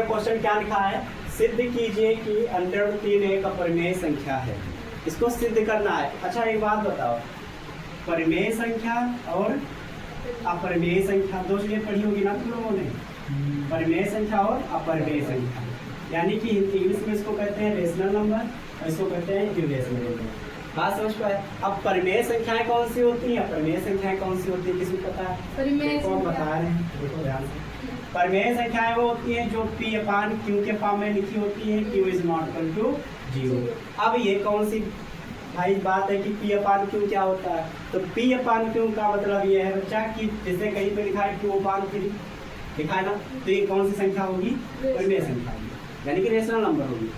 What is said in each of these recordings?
Question क्या लिखा है, सिद्ध कीजिए कि √3 एक अपरिमेय संख्या है। इसको सिद्ध करना है। अच्छा एक बात बताओ, परिमेय संख्या और अपरिमेय संख्या दो चीजें पढ़ी होगी ना तुम लोगों ने, परिमेय संख्या और अपरिमेय संख्या, यानी कि इंग्लिश में इसको कहते हैं रेशनल नंबर और इसको कहते हैं इरेशनल नंबर। बात समझ पाए। अब परिमेय संख्याएं कौन सी होती हैं, अपरिमेय संख्याएं कौन सी होती है, किसी को पता है? परिमेय कौन बता रहे हैं, देखो ध्यान से। परिमेय संख्याएं वो होती हैं जो P/Q के फॉर्म में लिखी होती है, Q = 0। अब ये कौन सी भाई बात है कि P/Q क्या होता है? तो P/Q का मतलब ये है बच्चा कि जैसे कहीं पे लिखा है 2/3 लिखा है ना, तो ये कौन सी संख्या होगी? परिमेय संख्या होगी, यानी कि रेशनल नंबर होगी।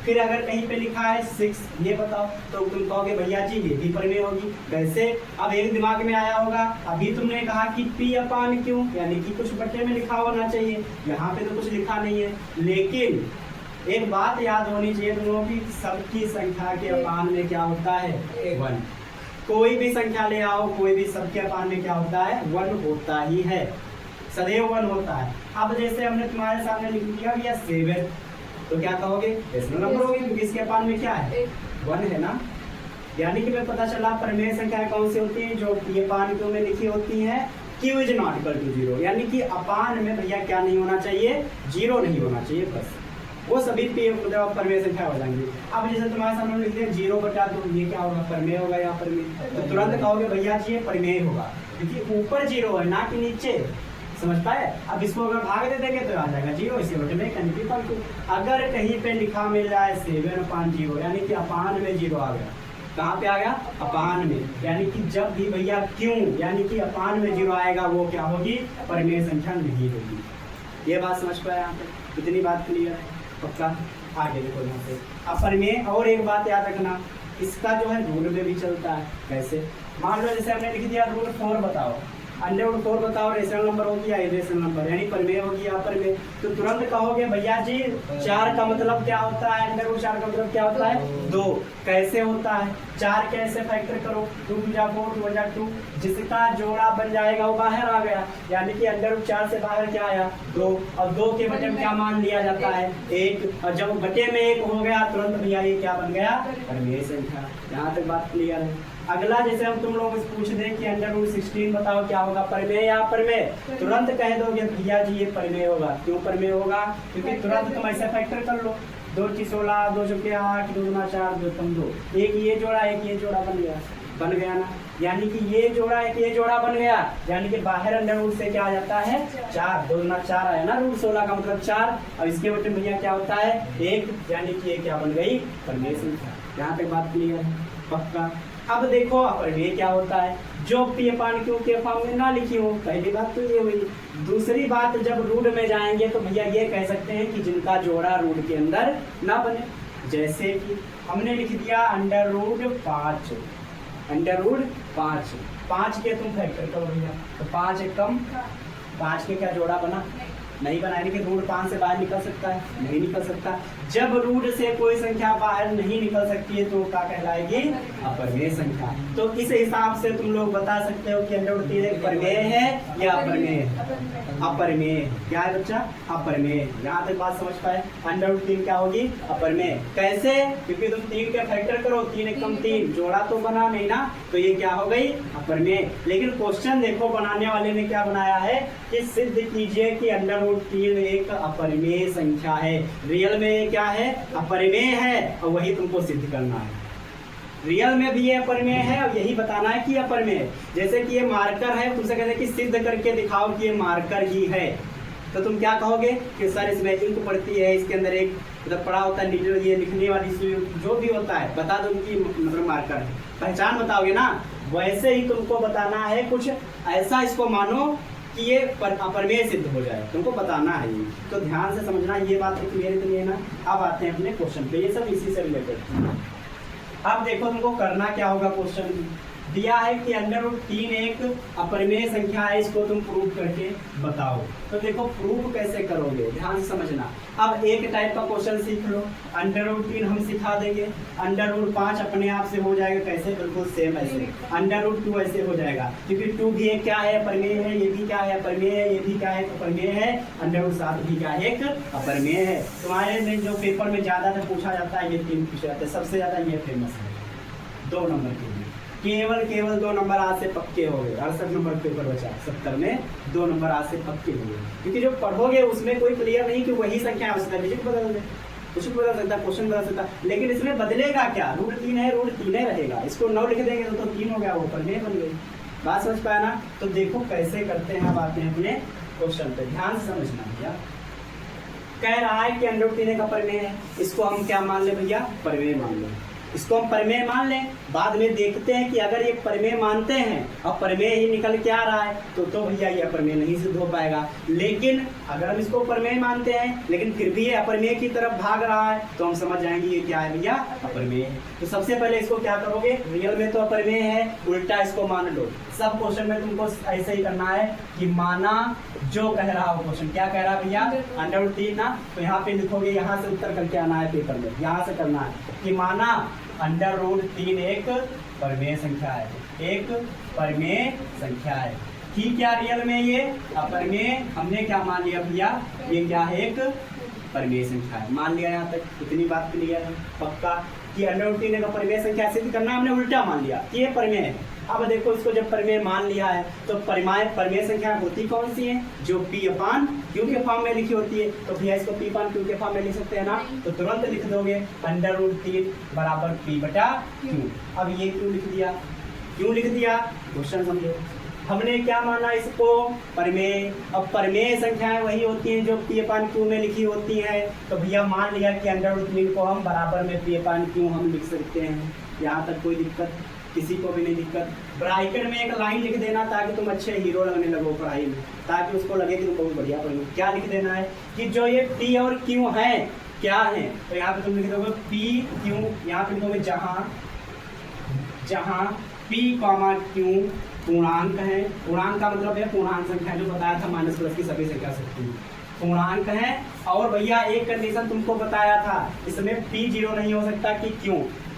फिर अगर कहीं पे लिखा है 6, ये बताओ, तो तुम कहोगे भैया जी ये भी परिमेय होगी। कैसे? अब एक दिमाग में आया होगा, अभी तुमने कहा कि P/Q यानी कि कुछ बट्टे में लिखा होना चाहिए, यहाँ पे तो कुछ लिखा नहीं है। लेकिन एक बात याद होनी चाहिए तुम लोगों की, सबकी संख्या के अपान में क्या होता है? 1। कोई भी संख्या ले आओ, कोई भी सबके अपान में क्या होता है? 1 होता ही है, सदैव 1 होता है। अब जैसे हमने तुम्हारे सामने लिख दिया भैया 7, तो क्या कहोगे? रेशनल नंबर होगी, क्योंकि इसके अपान में क्या है? 1 है ना। यानी कि मैं पता चला परिमेय संख्याएं कौन सी होती हैं? जो P/Q में लिखी होती हैं, Q = 0, यानी कि अपान में भैया क्या नहीं होना चाहिए? 0 नहीं होना चाहिए, बस वो सभी परिमेय संख्या हो जाएंगी। अब जैसे तुम्हारे सामने लिख दिया 0/2, ये क्या होगा? परिमेय होगा या अपरिमेय? तो तुरंत कहोगे भैया जी ये परिमेय होगा, क्योंकि ऊपर 0 है ना कि नीचे, समझ पाए? अब इसको अगर भाग दे देंगे तो आ जाएगा 0, इसी वजह में P/Q। अगर कहीं पे लिखा मिल जाए 7/0, यानी कि अपान में 0 आ गया, कहाँ पे आ गया? अपान में, यानी कि जब भी भैया क्यों यानी कि अपान में 0 आएगा वो क्या होगी? परिमेय संख्या नहीं होगी। ये बात समझ पाए? यहाँ पे इतनी बात क्लियर है पक्का? आगे देखो यहाँ पे अपरिमेय। और एक बात याद रखना, इसका जो है रूल में भी चलता है। कैसे? मान लो जैसे हमने लिख दिया √4 बताओ, √4 बताओ, रेशनल नंबर हो गया, इरेशनल नंबर, यानी परिमेय हो गया अपरिमेय। तो तुरंत कहोगे भैया जी 4 का मतलब क्या होता है? √4 का मतलब क्या होता है? 2। कैसे होता है? 4 कैसे फैक्टर करो? 2 × 4 2 × 2, जिसका जोड़ा बन जाएगा वो बाहर आ गया, यानी कि √4 से बाहर क्या आया? 2। और 2 के बटे में क्या मान लिया जाता है? 1। और जब बटे में 1 हो गया तुरंत भैया ये क्या बन गया? परिमेय संख्या। यहाँ तक बात क्लियर है। अगला जैसे हम तुम लोग पूछ दें कि √16 बताओ क्या होगा? परिमेय या अपरिमेय? तुरंत कह दोगे भैया जी ये परिमेय होगा। क्यों परिमेय होगा? क्योंकि तुरंत तुम ऐसा फैक्टर कर लो, 2 × 16 2 × 8 2 × 4 2 × 2, एक ये जोड़ा एक ये जोड़ा बन गया ना, यानी कि ये जोड़ा एक ये जोड़ा बन गया, यानी कि बाहर √ से क्या आ जाता है? 4। 2 × 4 आया ना, √16 का मतलब 4, और इसके बटे भैया क्या होता है? 1, यानी कि ये क्या बन गई? परिमेय संख्या। यहाँ तक बात क्लियर है पक्का? अब देखो अपरिमेय क्या होता है? जो P/Q के फॉर्म में ना लिखी हो। पहली बात तो ये हुई। दूसरी बात, जब रूट में जाएंगे तो भैया ये कह सकते हैं कि जिनका जोड़ा रूट के अंदर ना बने। जैसे कि हमने लिख दिया √5, √5, 5 के तुम फैक्टर करो भैया, तो 5 एक कम 5 के क्या जोड़ा बना? नहीं बना, यानी कि √5 से बाहर निकल सकता है? नहीं निकल सकता। जब रूट से कोई संख्या बाहर नहीं निकल सकती है तो क्या कहलाएगी? अपरिमेय संख्या। तो इस हिसाब से तुम लोग बता सकते हो कि √3 परिमेय है या अपरिमेय? अपरिमेय। क्या है बच्चा? अपरिमेय। यहाँ तक बात समझ पाए? √3 क्या होगी? अपरिमेय। कैसे? क्योंकि तुम 3 के फैक्टर करो, 3 × 3 जोड़ा तो बना नहीं ना, तो ये क्या हो गई? अपरिमेय। लेकिन क्वेश्चन देखो बनाने वाले ने क्या बनाया है कि सिद्ध कीजिए कि √3 एक अपरिमेय संख्या है। रियल में क्या है? अपरिमेय है, और वही तुमको सिद्ध करना है। रियल में भी ये अपरिमेय है और यही बताना है कि अपरिमेय। जैसे कि ये मार्कर है, तुमसे कहते हैं कि सिद्ध करके दिखाओ कि ये मार्कर ही है, तो तुम क्या कहोगे कि सर इसमें इंक पड़ती है, इसके अंदर एक मतलब पड़ा होता है नीडल, ये लिखने वाली जो भी होता है बता दो कि मतलब मार्कर है, पहचान बताओगे ना। वैसे ही तुमको बताना है, कुछ ऐसा इसको मानो कि ये अपरिमेय सिद्ध हो जाए, तुमको बताना है ये। तो ध्यान से समझना, ये बात क्लियर तो नहीं है ना। अब आते हैं अपने क्वेश्चन पे, ये सब इसी से रिलेटेड। अब देखो तुमको करना क्या होगा क्वेश्चन, दिया है कि √3 एक अपरिमेय संख्या है, इसको तुम प्रूव करके बताओ। तो देखो प्रूव कैसे करोगे, ध्यान से समझना। अब एक टाइप का क्वेश्चन सीख लो, √3 हम सिखा देंगे, √5 अपने आप से हो जाएगा, कैसे, बिल्कुल सेम ऐसे, √2 ऐसे हो जाएगा, क्योंकि 2 भी एक क्या है, अपरिमेय है, ये भी क्या है, अपरिमेय है, ये भी क्या है, अपरिमेय है, √7 भी क्या है, एक अपरिमेय है। तुम्हारे में जो पेपर में ज्यादातर पूछा जाता है ये 3 पूछे जाते हैं, सबसे ज्यादा ये फेमस है 2 नंबर के लिए। केवल 2 नंबर आज से पक्के हो गए। 68 नंबर पेपर बचा, 70 में 2 नंबर आज से पक्के हो गए, क्योंकि जो पढ़ोगे उसमें कोई क्लियर नहीं कि वही संख्या है, उसका डिजिट बदल दे, कुछ भी बदल सकता, क्वेश्चन बदल सकता, लेकिन इसमें बदलेगा क्या, √3 है, √3 रहेगा, इसको 9 लिख देंगे तो 3 हो गया, वो परिमेय बन गई। बात समझ पाया ना। तो देखो कैसे करते हैं, अब आते हैं अपने क्वेश्चन पे, ध्यान से समझना भैया। कह रहा है कि √3 एक अपरिमेय है, इसको हम क्या मान ले भैया, परिमेय मान लें, इसको हम परिमेय मान लें। बाद में देखते हैं कि अगर ये परिमेय मानते हैं और परिमेय ही निकल के आ रहा है तो भैया ये अपरिमेय नहीं सिद्ध हो पाएगा। लेकिन अगर हम इसको परिमेय मानते हैं लेकिन फिर भी ये अपरिमेय की तरफ भाग रहा है तो हम समझ जाएंगे ये क्या है भैया, अपरिमेय है। तो सबसे पहले इसको क्या करोगे, रियल में तो अपरिमेय है, उल्टा इसको मान लो। सब क्वेश्चन में तुमको ऐसे ही करना है कि माना जो कह रहा हो क्वेश्चन, क्या कह रहा है भैया, √3 ना, तो यहाँ पे लिखोगे, यहाँ से उत्तर करके आना है पेपर में, यहाँ से करना है कि माना √3 एक परिमेय संख्या है, एक परिमेय संख्या है। ठीक है, रियल में ये अपरिमेय हमने क्या मान लिया भैया, ये क्या है, एक परिमेय संख्या है, मान लिया। यहाँ तक इतनी बात क्लियर है पक्का कि √3 एक परिमेय संख्या सिद्ध करना, हमने उल्टा मान लिया कि ये परिमेय है। अब देखो इसको जब परिमेय मान लिया है तो परिमेय संख्या होती कौन सी है, जो P/Q के फॉर्म में लिखी होती है। तो भैया इसको P/Q के फॉर्म में लिख सकते हैं ना, तो तुरंत लिख दोगे √3 बराबर P/Q। अब ये क्यों लिख दिया, क्यों लिख दिया, क्वेश्चन समझो। हमने क्या माना इसको, परिमेय। अब परिमेय संख्याएं वही होती हैं जो P/Q में लिखी होती हैं, तो भैया मान लिया कि √3 को हम बराबर में P/Q हम लिख सकते हैं। यहाँ तक कोई दिक्कत किसी को भी नहीं दिक्कत। ब्रैकेट में एक लाइन लिख देना ताकि तुम अच्छे हीरो लगने लगो पढ़ाई में, ताकि उसको लगे कि तुम बहुत बढ़िया पढ़ो। क्या लिख देना है कि जो ये P और Q है क्या है, तो यहाँ पे तुम लिख दोगे P/Q, यहाँ पे लिखोगे जहाँ P/Q पूर्णांक है। पूर्णांक का मतलब है पूर्णांक संख्या, जो बताया था माइनस प्लस की सभी संख्या सकती पूर्णांक है। और भैया एक कंडीशन तुमको बताया था, इसमें P 0 नहीं हो सकता कि क्यों,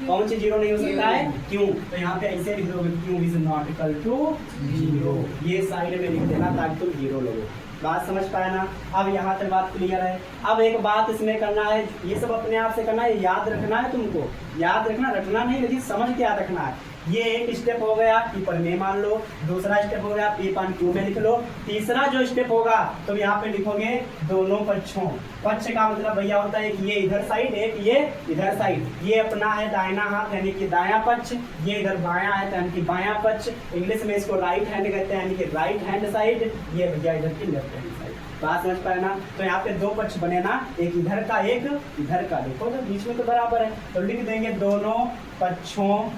कौन सी 0 नहीं हो सकता है, क्यों। तो यहाँ पे ऐसे लिख दोगे Q is not equal to 0, ये साइड में लिख देना ताकि तुम 0 लोगे। बात समझ पाया ना। अब यहाँ तक बात क्लियर है। अब एक बात इसमें करना है, ये सब अपने आप से करना है, याद रखना है तुमको, याद रखना नहीं लेकिन समझ के याद रखना है। ये एक स्टेप हो गया कि परिमेय मान लो, दूसरा स्टेप हो गया P/Q में लिख लो, तीसरा जो स्टेप होगा तो यहाँ पे लिखोगे दोनों पक्षों। पक्ष का मतलब भैया होता है कि ये इधर साइड, एक ये इधर साइड। ये अपना है दाहिना हाथ यानी कि दायां पक्ष, ये इधर बायां है यानी कि बायां पक्ष। इंग्लिश में इसको राइट हैंड कहते हैं यानी कि राइट हैंड साइड, ये भैया इधर की लेफ्ट हैंड साइड। बात समझ पाए ना। तो यहाँ पे 2 पक्ष बने ना, एक इधर का एक इधर का, देखो तो बीच में तो बराबर है, तो लिख देंगे दोनों पक्षों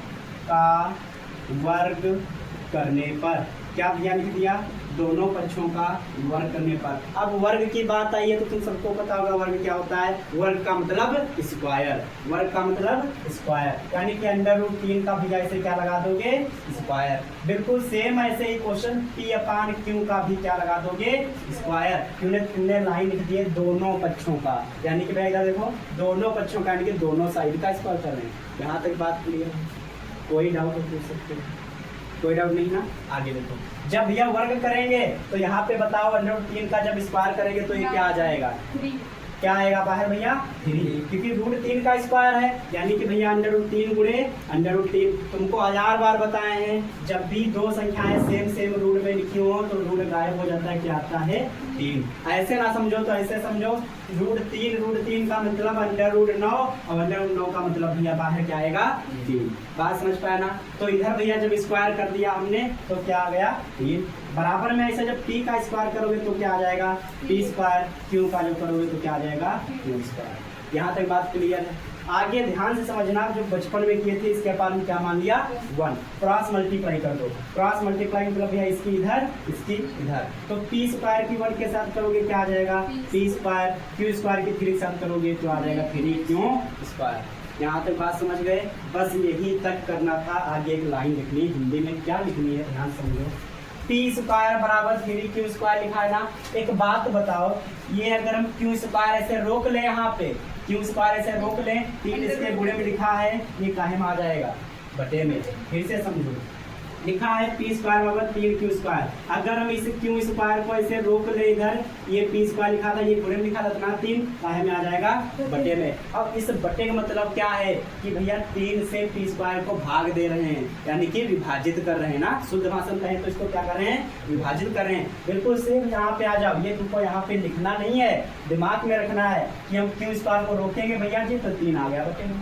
का वर्ग करने पर। क्या भैया लिख दिया, दोनों पक्षों का वर्ग करने पर। अब वर्ग की बात आई है तो तुम सबको पता होगा वर्ग क्या होता है। वर्ग का मतलब स्क्वायर, वर्ग का मतलब स्क्वायर, यानी कि √3 का भैया ऐसे क्या लगा दोगे, स्क्वायर। बिल्कुल सेम ऐसे ही क्वेश्चन P/Q का भी क्या लगा दोगे, स्क्वायर। तुमने लाइन लिख दी है दोनों पक्षों का, यानी कि भैया इधर देखो दोनों पक्षों का, यानी कि दोनों साइड का स्क्वायर कर रहे हैं। यहाँ तक बात क्लियर है, कोई डाउट हो पूछ सकते हैं, कोई डाउट नहीं ना। आगे देखो, जब भैया वर्ग करेंगे तो यहाँ पे बताओ √3 का जब स्क्वायर करेंगे तो ये क्या आ जाएगा, क्या आएगा बाहर भैया, 3, क्योंकि √3 का स्क्वायर है, यानी कि भैया √3 गुणे √3। तुमको 1000 बार बताए हैं, जब भी 2 संख्याएं सेम रूट में लिखी हो तो रूट गायब हो जाता है, क्या आता है, 3। ऐसे ना समझो तो ऐसे समझो, √3 का मतलब √9 और √9 का मतलब भैया बाहर क्या आएगा, 3। बात समझ पाया ना। तो इधर भैया जब स्क्वायर कर दिया हमने तो क्या आ गया, 3। बराबर में ऐसे जब P का स्क्वायर करोगे तो क्या आ जाएगा, P²। Q का जो करोगे तो क्या आ जाएगा, Q²। यहाँ तक बात क्लियर है। आगे ध्यान से समझना, जो बचपन में किए थे इसके बाद क्या मान लिया, 1। क्रॉस मल्टीप्लाई कर दो, क्रॉस मल्टीप्लाई मतलब भैया इसकी इधर इसकी इधर, तो P² की 1 के साथ करोगे क्या आ जाएगा, P²। Q² की 3 के साथ करोगे तो आ जाएगा 3Q²। यहाँ तक बात समझ गए? बस यही तक करना था। आगे एक लाइन लिखनी, हिंदी में क्या लिखनी है ध्यान समझो। पी स्क्वायर बराबर 3q स्क्वायर लिखा है ना। एक बात बताओ, ये अगर हम क्यू स्क्वायर ऐसे रोक ले, यहाँ पे क्यू स्क्वायर ऐसे रोक ले, 3 इसके गुणे में लिखा है, ये काहे में आ जाएगा? बटे में। फिर से समझो, लिखा है पी स्क्वायर बराबर 3q स्क्वायर। अगर हम इस क्यू स्क्वायर को ऐसे रोक ले, इधर ये पी स्क्वायर लिखा था, ये गुणे में लिखा था, तो ना 3 काहे में आ जाएगा? बटे में। अब इस बटे का मतलब क्या है कि भैया 3 से पी स्क्वायर को भाग दे रहे हैं, यानी कि विभाजित कर रहे हैं ना। शुद्ध भाषा में कहें तो इसको क्या कर रहे हैं? विभाजित कर रहे हैं। बिल्कुल सेम यहाँ पे आ जाओ, ये तुमको यहाँ पे लिखना नहीं है, दिमाग में रखना है कि हम क्यू स्क्वायर को रोकेंगे भैया जी, तो 3 आ गया बटे में।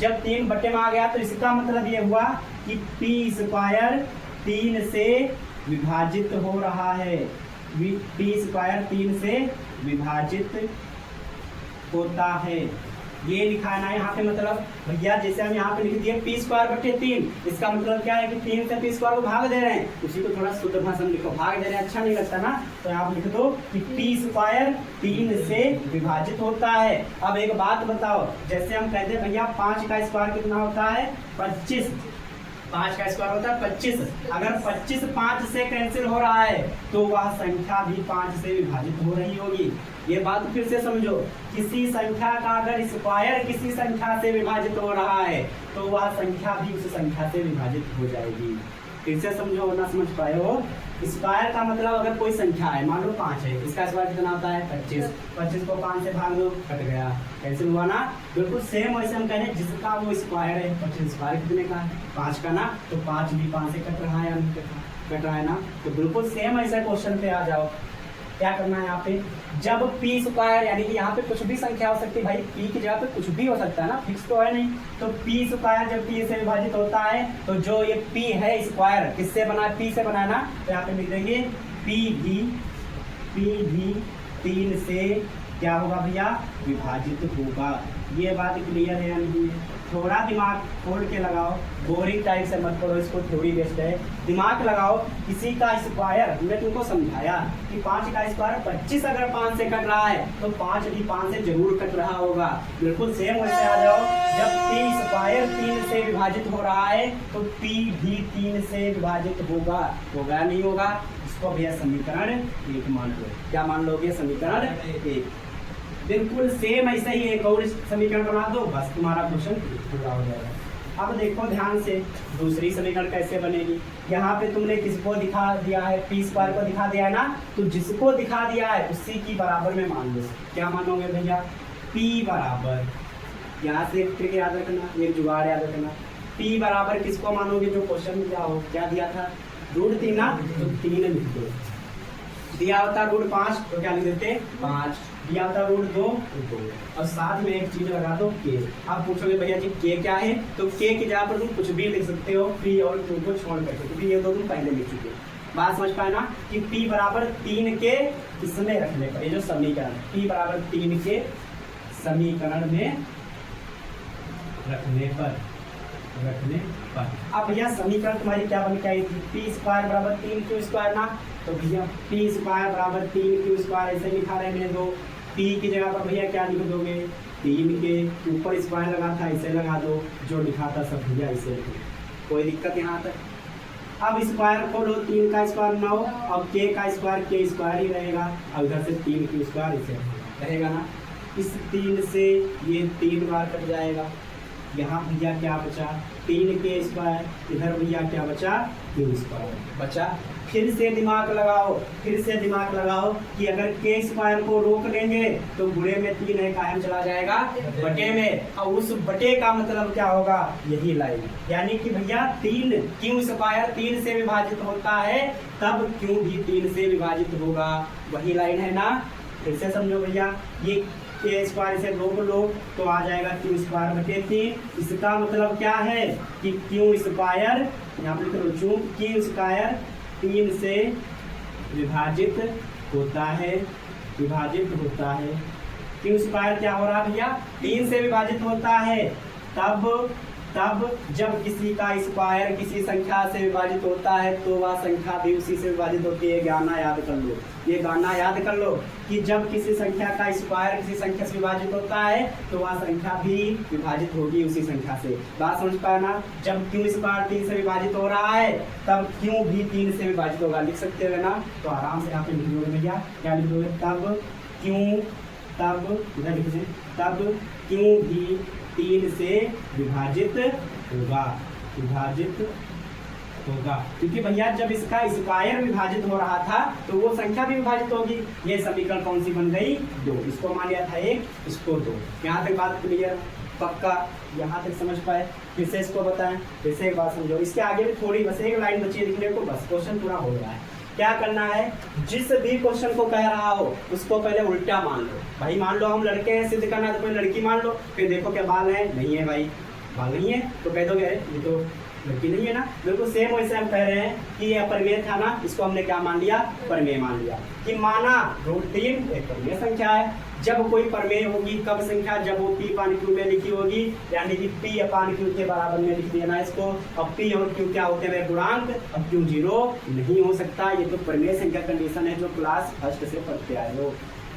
जब 3 बटे में आ गया तो इसका मतलब ये हुआ कि पी स्क्वायर 3 से विभाजित हो रहा है। पी स्क्वायर 3 से विभाजित होता है, ये लिखा है ना यहाँ पे। मतलब भैया जैसे हम यहाँ पे लिख दिए पी स्क्वायर बटे 3, इसका मतलब क्या है कि 3 से पी स्क्वायर को भाग दे रहे हैं। उसी को थोड़ा शुद्ध भाषा में लिखो, भाग दे रहे हैं अच्छा नहीं लगता ना, तो यहाँ लिख दो कि पी स्क्वायर 3 से विभाजित होता है। अब एक बात बताओ, जैसे हम कहते हैं भैया 5 का स्क्वायर कितना होता है? 25। 5 का स्क्वायर होता है 25। अगर 25 5 से कैंसिल हो रहा है तो वह संख्या भी 5 से विभाजित हो रही होगी। ये बात फिर से समझो, किसी संख्या का अगर स्क्वायर किसी संख्या से विभाजित हो रहा है तो वह संख्या भी उस संख्या से विभाजित हो जाएगी। फिर से समझो, ना समझ पाए हो? स्क्वायर का मतलब अगर कोई संख्या है, मान लो 5 है, इसका स्क्वायर कितना होता है? 25। 25 को 5 से भाग दो, कट गया, कैंसिल हुआ ना। बिल्कुल सेम वैसे हम कह रहे हैं जिसका वो स्क्वायर है, 25 स्क्वायर कितने का है? 5 का ना, तो 5 भी 5 से कट रहा है या नहीं कट रहा है ना। तो बिल्कुल सेम ऐसा क्वेश्चन पे आ जाओ। क्या करना है यहाँ पे? जब पी स्क्वायर, यानी कि यहाँ पे कुछ भी संख्या हो सकती है भाई, पी की जगह पे कुछ भी हो सकता है ना, फिक्स तो है नहीं। तो पी स्क्वायर जब पी से विभाजित होता है तो जो ये पी है स्क्वायर किससे बना है? पी से बना है ना, तो यहाँ पे लिख देंगे पी भी 3 से क्या होगा भैया? विभाजित होगा। ये बात क्लियर है या नहीं? थोड़ा दिमाग खोल के लगाओ, बोरिंग टाइप से मत पढ़ो इसको, थ्योरी बेस्ड है। दिमाग लगाओ, किसी का स्क्वायर, मैं तुमको समझाया कि 5 का स्क्वायर 25 अगर 5 से कट रहा है तो 5 भी 5 से जरूर कट रहा होगा। बिल्कुल सेम वैसे आ जाओ, जब पी स्क्वायर 3 से विभाजित हो रहा है तो पी भी 3 से विभाजित होगा नहीं होगा? इसको भैया समीकरण 1 मान लो। क्या मान लोगे? समीकरण 1। बिल्कुल सेम ऐसे ही एक और समीकरण बना दो, बस तुम्हारा क्वेश्चन पूरा हो जाएगा। अब देखो ध्यान से, दूसरी समीकरण कैसे बनेगी। यहाँ पे तुमने किसको दिखा दिया है? पी स्क्वायर को दिखा दिया है ना, तो जिसको दिखा दिया है उसी की बराबर में मान लो। क्या मानोगे भैया? पी बराबर, यहाँ से एक ट्रिक याद रखना, एक जुगाड़ याद रखना। पी बराबर किसको मानोगे? जो क्वेश्चन में क्या दिया था? √3 ना, तो 3 लिख दो। दिया होता √5 तो क्या लिख देते? 5। दिया होता √2 2, और साथ में एक चीज लगा दो के। आप पूछोगे भैया जी के क्या है? तो के की जगह पर तुम कुछ भी लिख सकते हो, पी और क्यू को छोड़ करके, क्योंकि ये दो तुम पहले लिख चुके। बात समझ पाए ना कि पी बराबर 3 के इसमें रखने पर, ये जो समीकरण पी बराबर 3 के समीकरण में रखने पर। अब भैया समीकरण तुम्हारी क्या बन के आई थी? पी स्क्वायर बराबर 3q स्क्वायर ना, तो भैया पी स्क्वायर बराबर 3q स्क्वायर ऐसे लिखा रहने दो। पी की जगह पर भैया क्या लिख दोगे? 3 के ऊपर स्क्वायर लगा था, इसे लगा दो, जो लिखा था सब भैया इसे लिखो। कोई दिक्कत यहाँ तक? अब स्क्वायर को लो, 3 का स्क्वायर 9, अब के का स्क्वायर के स्क्वायर ही रहेगा, और इधर से 3q स्क्वायर इसे रहेगा ना। इस 3 से ये 3 बार कट जाएगा। यहाँ भैया क्या बचा? 3 के स्क्वायर, इधर भैया क्या बचा? q स्क्वायर बचा। फिर से दिमाग लगाओ कि अगर के स्क्वायर को रोक लेंगे तो गुणे में 3 है, कायम चला जाएगा बटे में, और उस बटे का मतलब क्या होगा? यही लाइन, यानी कि भैया 3 q स्क्वायर 3 से विभाजित होता है, तब q भी 3 से विभाजित होगा, वही लाइन है ना। फिर से समझो भैया, ये के स्क्वायर से रोक लो तो आ जाएगा q स्क्वायर बटे 3। इसका मतलब क्या है कि q स्क्वायर, यहाँ पे लिख लो, q स्क्वायर 3 से विभाजित होता है। q स्क्वायर क्या हो रहा है भैया? 3 से विभाजित होता है, तब तब जब किसी का स्क्वायर किसी संख्या से विभाजित होता है तो वह संख्या भी उसी से विभाजित होती है। गाना याद कर लो, ये गाना याद कर लो कि जब किसी संख्या का स्क्वायर किसी संख्या से विभाजित होता है तो वह संख्या भी विभाजित होगी उसी संख्या से। बात समझ पाए ना? जब क्यू स्क्वायर 3 से विभाजित हो रहा है तब क्यू भी 3 से विभाजित होगा। लिख सकते हो ना? तो आराम से यहाँ पे लिख दोगे भैया। क्या लिख दोगे? तब क्यू, तब इधर लिख दें, तब क्यू भी 3 से विभाजित होगा, विभाजित होगा। क्योंकि भैया जब इसका स्क्वायर विभाजित हो रहा था तो वो संख्या भी विभाजित होगी। ये समीकरण कौन सी बन गई? 2। इसको मान लिया था 1, इसको 2। यहाँ तक बात क्लियर? पक्का? यहाँ तक समझ पाए? फिर से इसको बताएं, फिर से एक बात समझो। इसके आगे भी थोड़ी बस एक लाइन बची है लिखने को, बस क्वेश्चन पूरा हो गया है। क्या करना है? जिस भी क्वेश्चन को कह रहा हो उसको पहले उल्टा मान लो। भाई मान लो हम लड़के हैं, सिद्ध करना है तो पहले लड़की मान लो। फिर देखो क्या बाल है, नहीं है भाई, बाल नहीं है तो कह दोगे अरे ये तो लड़की नहीं है ना। बिल्कुल सेम वैसे हम कह रहे हैं कि ये अपरिमेय था ना, इसको हमने क्या मान लिया? परिमेय मान लिया। कि माना √3 एक परिमेय संख्या है। जब कोई परिमेय होगी कब संख्या? जब वो P/Q में लिखी होगी, यानी कि P/Q के बराबर में लिख देना इसको। अब P और Q क्या होते हैं गुणांक? अब Q 0 नहीं हो सकता। ये तो परिमेय संख्या कंडीशन है जो क्लास फर्स्ट से पढ़ते आए हो।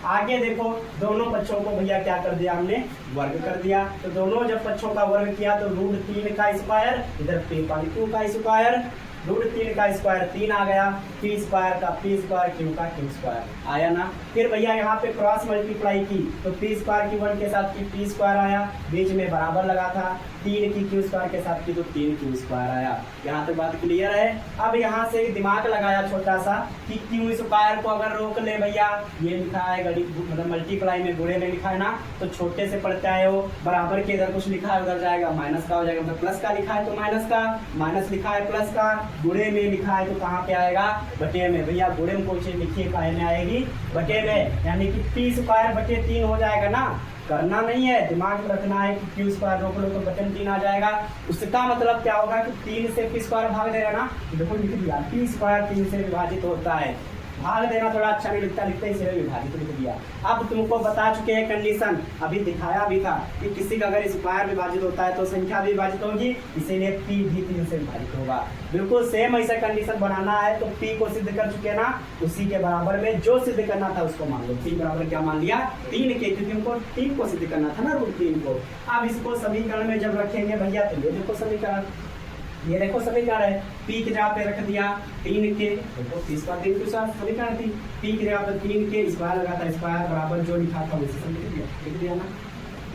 आगे देखो, दोनों पक्षों को भैया क्या कर दिया हमने? वर्ग कर दिया। तो दोनों जब पक्षों का वर्ग किया तो √3 का स्क्वायर, इधर P/Q का स्क्वायर, √3 का स्क्वायर 3 आ गया, P स्क्वायर का P स्क्वायर, Q का Q स्क्वायर आया ना। फिर भैया यहाँ पे क्रॉस मल्टीप्लाई की तो P स्क्वायर की 1 के साथ की P स्क्वायर आया, बीच में बराबर लगा था। 3 की Q स्क्वायर के साथ की तो 3 Q स्क्वायर आया। यहाँ तक बात क्लियर है? अब यहाँ से दिमाग लगाया छोटा सा कि Q स्क्वायर को अगर रोक ले भैया, ये लिखा है गणित मतलब मल्टीप्लाई में गुणे में लिखा है ना, तो छोटे से पढ़ते आए हो। बराबर के इधर कुछ लिखा है उधर जाएगा माइनस का हो जाएगा, मतलब प्लस का लिखा है तो माइनस का, माइनस लिखा है प्लस का, गुणे में लिखा है तो कहाँ पे आएगा? बटे में। भैया गुणे में कोई चीज लिखिए काहे में आएगी? बटे में, यानी कि P स्क्वायर बटे 3 हो जाएगा ना। करना नहीं है, दिमाग में रखना है कि Q स्क्वायर रोक लो तो बटे 3 आ जाएगा। उसका मतलब क्या होगा कि 3 से P स्क्वायर भाग देगा ना। देखो लिख दिया P स्क्वायर 3 से विभाजित होता है। भाग देना थोड़ा अच्छा नहीं लिखता, लिखते ही से विभाजित लिख दिया। अब तुमको बता चुके हैं कंडीशन, अभी दिखाया भी था कि किसी का अगर स्क्वायर विभाजित होता है तो संख्या भी विभाजित होगी, इसीलिए P भी 3 से विभाजित होगा। बिल्कुल सेम ऐसा कंडीशन बनाना है। तो P को सिद्ध कर चुके ना, उसी के बराबर में जो सिद्ध करना था उसको मान लो। P बराबर क्या मान लिया? 3 के, क्योंकि हमको 3 को सिद्ध करना था ना, √3 को। अब इसको समीकरण में जब रखेंगे भैया तो ये देखो समीकरण, ये देखो समीकरण है। P की जगह पे रख दिया 3 के, देखो P स्क्वायर 3 के साथ समीकरण थी। P की जगह पे 3 के स्क्वायर लगा था, स्क्वायर बराबर जो लिखा था वैसे लिख दिया ना।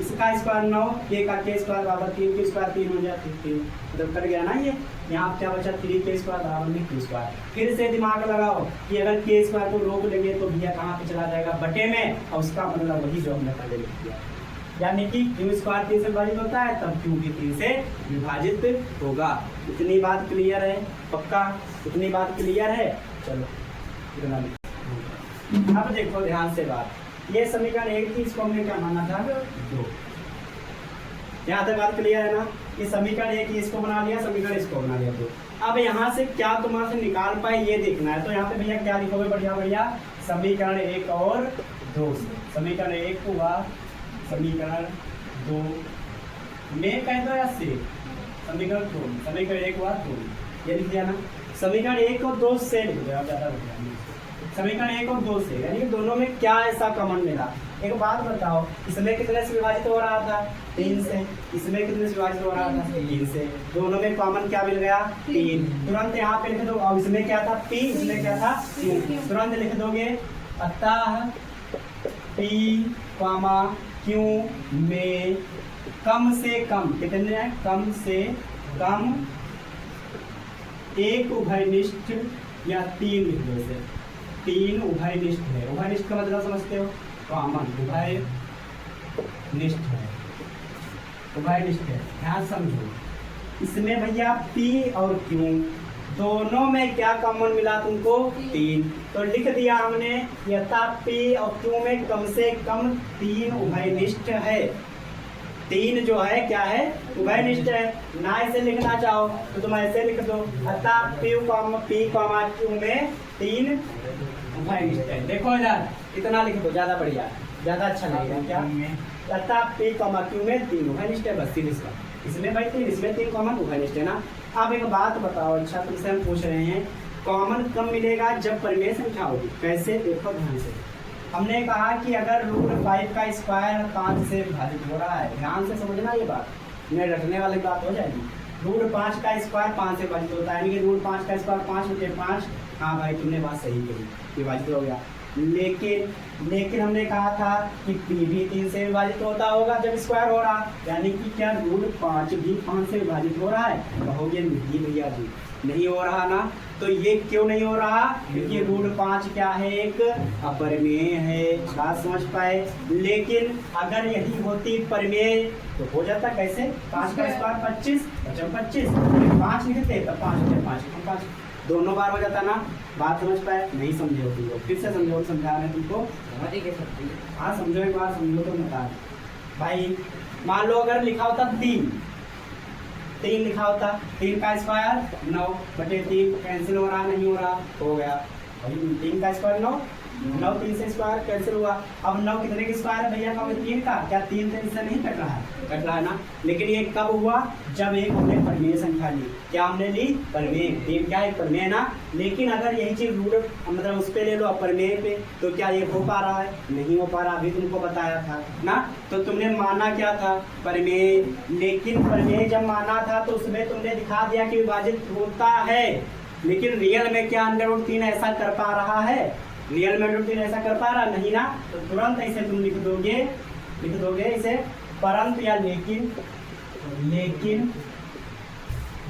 इसका स्क्वायर 9, K का K स्क्वायर बराबर 3 के स्क्वायर 3 हो जाती है, मतलब कट गया ना ये। यहाँ क्या बचा? 3 के स्क्वायर बराबर में Q स्क्वायर। फिर से दिमाग लगाओ कि अगर K स्क्वायर को रोक लेंगे तो भैया कहाँ पे चला जाएगा? बटे में। और उसका मतलब वही जो हमने पहले लिख दिया, यानी कि Q स्क्वायर 3 से विभाजित होता है तब Q भी 3 से विभाजित होगा। इतनी बात क्लियर है? पक्का? इतनी बात क्लियर है? चलो इतना। अब देखो ध्यान से बात, ये समीकरण 1 थी, इसको हमने क्या माना था? 2। यहाँ तक बात क्लियर है ना? ये समीकरण 1 इसको बना लिया, समीकरण इसको बना लिया 2। अब यहाँ से क्या तुम्हारे से निकाल पाए ये देखना है। तो यहाँ पे भैया क्या लिखोगे? बढ़िया बढ़िया, समीकरण 1 और 2 से। समीकरण 1 हुआ, समीकरण 2 में कह दो या से, समीकरण 2, समीकरण 1 हुआ 2, ये लिख दिया ना। समीकरण 1 और 2 से लिख दो, ज़्यादा बढ़िया। समीकरण 1 और 2 से, यानी कि दोनों में क्या ऐसा कॉमन मिला? एक बात बताओ, इसमें कितने से विभाजित हो रहा था? 3 से। इसमें कितने से विभाजित हो रहा था? 3 से। दोनों में कॉमन क्या मिल गया? 3। तुरंत यहाँ पे लिख दो। और इसमें क्या था? P, इसमें क्या था? Q। तुरंत लिख दोगे, अतः P, Q में कम से कम कितने हैं? कम से कम एक उभयनिष्ठ या 3 लिख दो इसे। 3 उभयनिष्ठ है। उभयनिष्ठ का मतलब समझते हो? कॉमन, उभयनिष्ठ है, उभयनिष्ठ है। ध्यान समझो, इसमें भैया P और Q दोनों में क्या कॉमन मिला तुमको? 3। तो लिख दिया हमने, यथा P और Q में कम से कम 3 उभयनिष्ठ है। 3 जो है क्या है? उभयनिष्ठ है। ना ऐसे लिखना चाहो तो तुम ऐसे लिख दो, अतः P, Q में 3 उभयनिष्ठ है। देखो इधर इतना लिख दो, ज्यादा बढ़िया, ज्यादा अच्छा लगेगा क्या? अतः P, Q में 3 उभयनिष्ठ है, बस सीधे सा। इसमें भाई तीन, इसमें तीन कॉमन, उभयनिष्ठ है ना। अब एक बात बताओ, अच्छा तुमसे हम पूछ रहे हैं कॉमन कब मिलेगा, जब परिमेय संख्या होगी। कैसे, देखो ध्यान से। हमने कहा कि अगर √5 का स्क्वायर 5 से विभाजित हो रहा है, ध्यान से समझना ये बात, मैं रटने वाली बात हो जाएगी। √5 का स्क्वायर 5 से विभाजित होता है, यानी कि √5 का स्क्वायर 5 × 5। हाँ भाई तुमने बात सही कही, विभाजित हो गया। लेकिन हमने कहा था कि p भी 3 से विभाजित होता होगा जब स्क्वायर हो रहा, यानी कि क्या √5 भी 5 से विभाजित हो रहा है? कहोगे नहीं भैया जी, नहीं हो रहा ना। तो ये क्यों नहीं हो रहा? क्योंकि √5 क्या है, एक अपरिमेय है। बात समझ पाए? लेकिन अगर यही होती परिमेय तो हो जाता कैसे, 5 का स्क्वायर 25, 25 5 लिखते तब 5 दोनों बार हो जाता ना। बात समझ पाए? नहीं समझे हो तुम लोग, फिर से समझो, समझा रहे तुमको। हाँ समझो, एक बार समझो तो बता भाई। मान लो अगर लिखा होता 3 लिखा होता, 3 का स्क्वायर 9/3, कैंसिल हो रहा, नहीं हो रहा, हो गया भाई 3 का स्क्वायर 9, 3 से स्क्वायर कैंसिल हुआ। अब 9 कितने के स्क्वायर है भैया? 3 का। क्या 3 से इससे नहीं कट रहा है? कट रहा है ना। लेकिन ये कब हुआ? जब एक हमने परिमेय संख्या ली। क्या हमने ली? परिमेय। 3 क्या है? परिमेय ना। लेकिन अगर यही चीज रूट मतलब उस पे ले लो, अपरिमेय पे, तो क्या ये हो पा रहा है? नहीं हो पा रहा। अभी तुमको बताया था ना। तो तुमने माना क्या था? परिमेय। लेकिन परिमेय जब माना था तो उसमें तुमने दिखा दिया कि विभाजित होता है, लेकिन रियल में क्या √3 ऐसा कर पा रहा है? रियल में √3 ऐसा कर पा रहा नहीं ना। तो तुरंत ऐसे तुम लिख दोगे इसे परंतु या लेकिन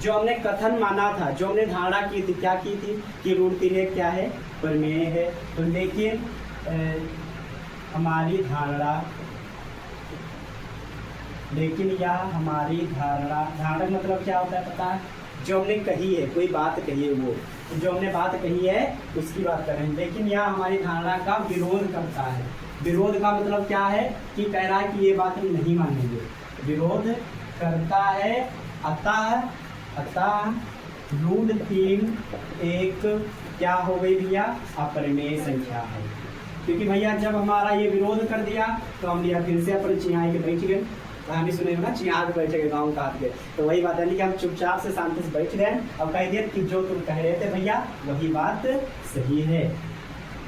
जो हमने कथन माना था, जो हमने धारणा की थी, क्या की थी कि √3 क्या है? परिमेय है। तो लेकिन हमारी धारणा, लेकिन यह हमारी धारणा मतलब क्या होता है पता है? जो हमने कही है, कोई बात कही है, वो जो हमने बात कही है उसकी बात कर रहे हैं। लेकिन यह हमारी धारणा का विरोध करता है। विरोध का मतलब क्या है? कि कह रहा है कि ये बात हम नहीं मानेंगे, विरोध करता है। अतः √3 एक क्या हो गई भैया? अपरिमेय संख्या है। क्योंकि भैया जब हमारा ये विरोध कर दिया तो हम लिया फिर से अपन चिढ़ाई के बैठ गए। कहानी सुने हो ना, चिढ़ा के बैठ गए, गाँव काट के। तो वही बात है कि हम चुपचाप से शांति से बैठ गए और कह दिया कि जो तुम कह रहे थे भैया वही बात सही है।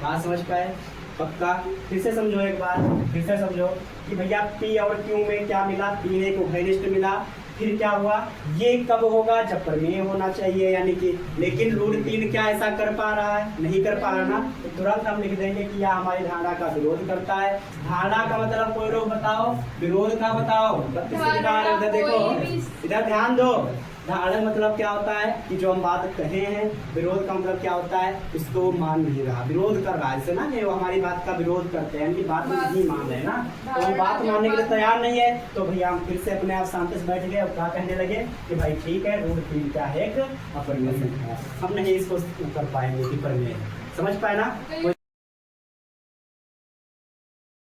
बात समझ पाए? पक्का? फिर से समझो एक बार, फिर से समझो कि भैया P और Q में क्या मिला? P एक उभयनिष्ठ मिला। फिर क्या हुआ? ये कब होगा? जब परिमेय होना चाहिए, यानी कि। लेकिन √3 क्या ऐसा कर पा रहा है? नहीं कर पा रहा ना। तो तुरंत हम लिख देंगे कि यह हमारी धारणा का विरोध करता है। धारणा का मतलब कोई लोग बताओ, विरोध का बताओ। इधर देखो, इधर ध्यान दो। धारणा मतलब क्या होता है कि जो हम बात कहे हैं। विरोध का मतलब क्या होता है? इसको मान नहीं रहा, विरोध कर रहा है। जैसे ना ये वो हमारी बात का विरोध करते हैं, यानी बात नहीं मान रहे ना, तो हम बात मानने के लिए तैयार नहीं है। तो भैया हम फिर से अपने आप शांति से बैठ गए और क्या कहने लगे कि भाई ठीक है, √3 क्या है? एक अपरिमेय संख्या। हम नहीं इसको कर पाएंगे कि परिमेय। समझ पाए ना?